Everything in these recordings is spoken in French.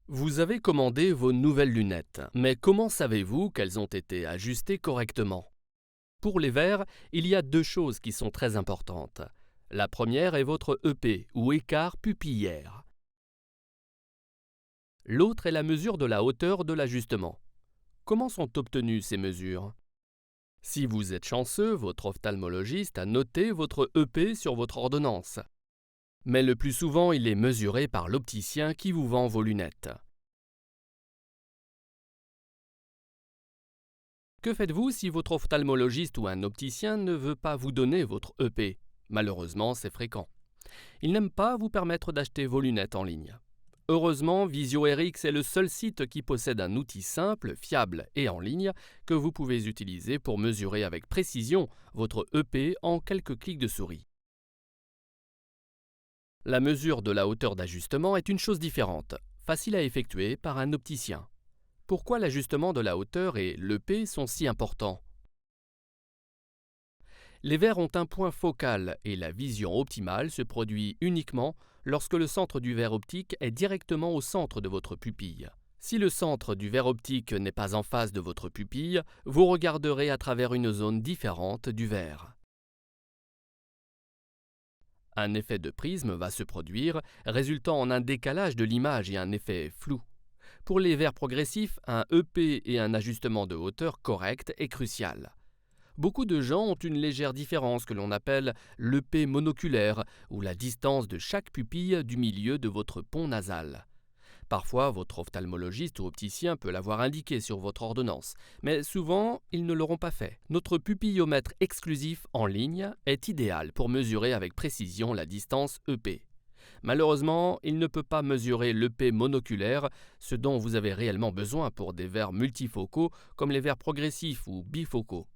Vous avez commandé vos nouvelles lunettes, mais comment savez-vous qu'elles ont été ajustées correctement? Pour les verres, il y a deux choses qui sont très importantes. La première est votre EP ou écart pupillaire. L'autre est la mesure de la hauteur de l'ajustement. Comment sont obtenues ces mesures? Si vous êtes chanceux, votre ophtalmologiste a noté votre EP sur votre ordonnance. Mais le plus souvent, il est mesuré par l'opticien qui vous vend vos lunettes. Que faites-vous si votre ophtalmologiste ou un opticien ne veut pas vous donner votre EP? Malheureusement, c'est fréquent. Il n'aime pas vous permettre d'acheter vos lunettes en ligne. Heureusement, VisioRx est le seul site qui possède un outil simple, fiable et en ligne que vous pouvez utiliser pour mesurer avec précision votre EP en quelques clics de souris. La mesure de la hauteur d'ajustement est une chose différente, facile à effectuer par un opticien. Pourquoi l'ajustement de la hauteur et l'EP sont si importants? Les verres ont un point focal et la vision optimale se produit uniquement lorsque le centre du verre optique est directement au centre de votre pupille. Si le centre du verre optique n'est pas en face de votre pupille, vous regarderez à travers une zone différente du verre. Un effet de prisme va se produire, résultant en un décalage de l'image et un effet flou. Pour les verres progressifs, un EP et un ajustement de hauteur correct est crucial. Beaucoup de gens ont une légère différence que l'on appelle l'EP monoculaire, ou la distance de chaque pupille du milieu de votre pont nasal. Parfois, votre ophtalmologiste ou opticien peut l'avoir indiqué sur votre ordonnance, mais souvent, ils ne l'auront pas fait. Notre pupillomètre exclusif en ligne est idéal pour mesurer avec précision la distance EP. Malheureusement, il ne peut pas mesurer l'EP monoculaire, ce dont vous avez réellement besoin pour des verres multifocaux comme les verres progressifs ou bifocaux.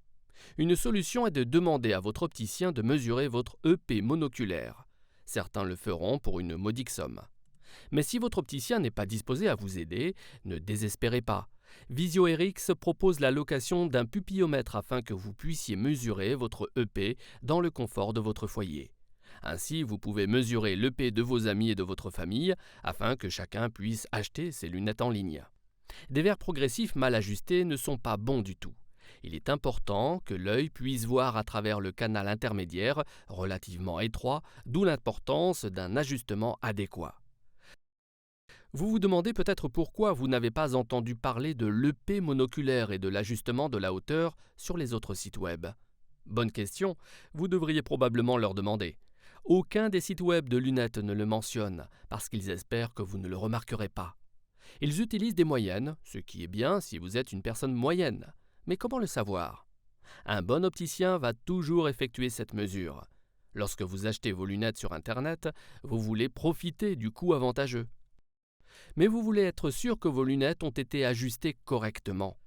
Une solution est de demander à votre opticien de mesurer votre EP monoculaire. Certains le feront pour une modique somme. Mais si votre opticien n'est pas disposé à vous aider, ne désespérez pas. VisioRx propose la location d'un pupillomètre afin que vous puissiez mesurer votre EP dans le confort de votre foyer. Ainsi, vous pouvez mesurer l'EP de vos amis et de votre famille afin que chacun puisse acheter ses lunettes en ligne. Des verres progressifs mal ajustés ne sont pas bons du tout. Il est important que l'œil puisse voir à travers le canal intermédiaire, relativement étroit, d'où l'importance d'un ajustement adéquat. Vous vous demandez peut-être pourquoi vous n'avez pas entendu parler de l'EP monoculaire et de l'ajustement de la hauteur sur les autres sites web. Bonne question, vous devriez probablement leur demander. Aucun des sites web de lunettes ne le mentionne parce qu'ils espèrent que vous ne le remarquerez pas. Ils utilisent des moyennes, ce qui est bien si vous êtes une personne moyenne. Mais comment le savoir? Un bon opticien va toujours effectuer cette mesure. Lorsque vous achetez vos lunettes sur Internet, vous voulez profiter du coût avantageux. Mais vous voulez être sûr que vos lunettes ont été ajustées correctement.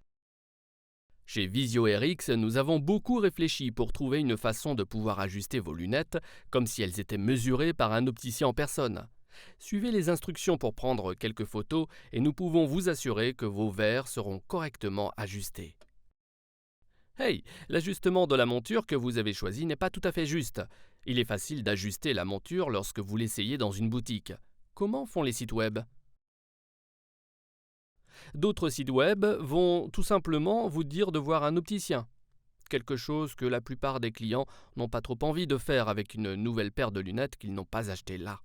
Chez VisioRx, nous avons beaucoup réfléchi pour trouver une façon de pouvoir ajuster vos lunettes comme si elles étaient mesurées par un opticien en personne. Suivez les instructions pour prendre quelques photos et nous pouvons vous assurer que vos verres seront correctement ajustés. Hey, l'ajustement de la monture que vous avez choisi n'est pas tout à fait juste. Il est facile d'ajuster la monture lorsque vous l'essayez dans une boutique. Comment font les sites web? D'autres sites web vont tout simplement vous dire de voir un opticien. Quelque chose que la plupart des clients n'ont pas trop envie de faire avec une nouvelle paire de lunettes qu'ils n'ont pas achetée là.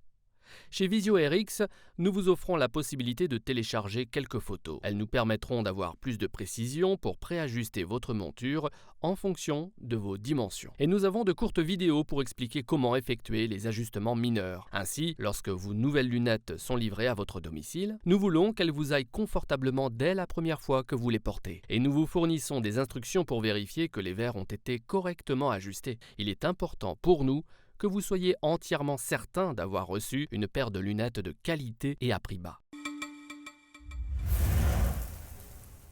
Chez VisioRx, nous vous offrons la possibilité de télécharger quelques photos. Elles nous permettront d'avoir plus de précision pour préajuster votre monture en fonction de vos dimensions. Et nous avons de courtes vidéos pour expliquer comment effectuer les ajustements mineurs. Ainsi, lorsque vos nouvelles lunettes sont livrées à votre domicile, nous voulons qu'elles vous aillent confortablement dès la première fois que vous les portez. Et nous vous fournissons des instructions pour vérifier que les verres ont été correctement ajustés. Il est important pour nous que vous soyez entièrement certain d'avoir reçu une paire de lunettes de qualité et à prix bas.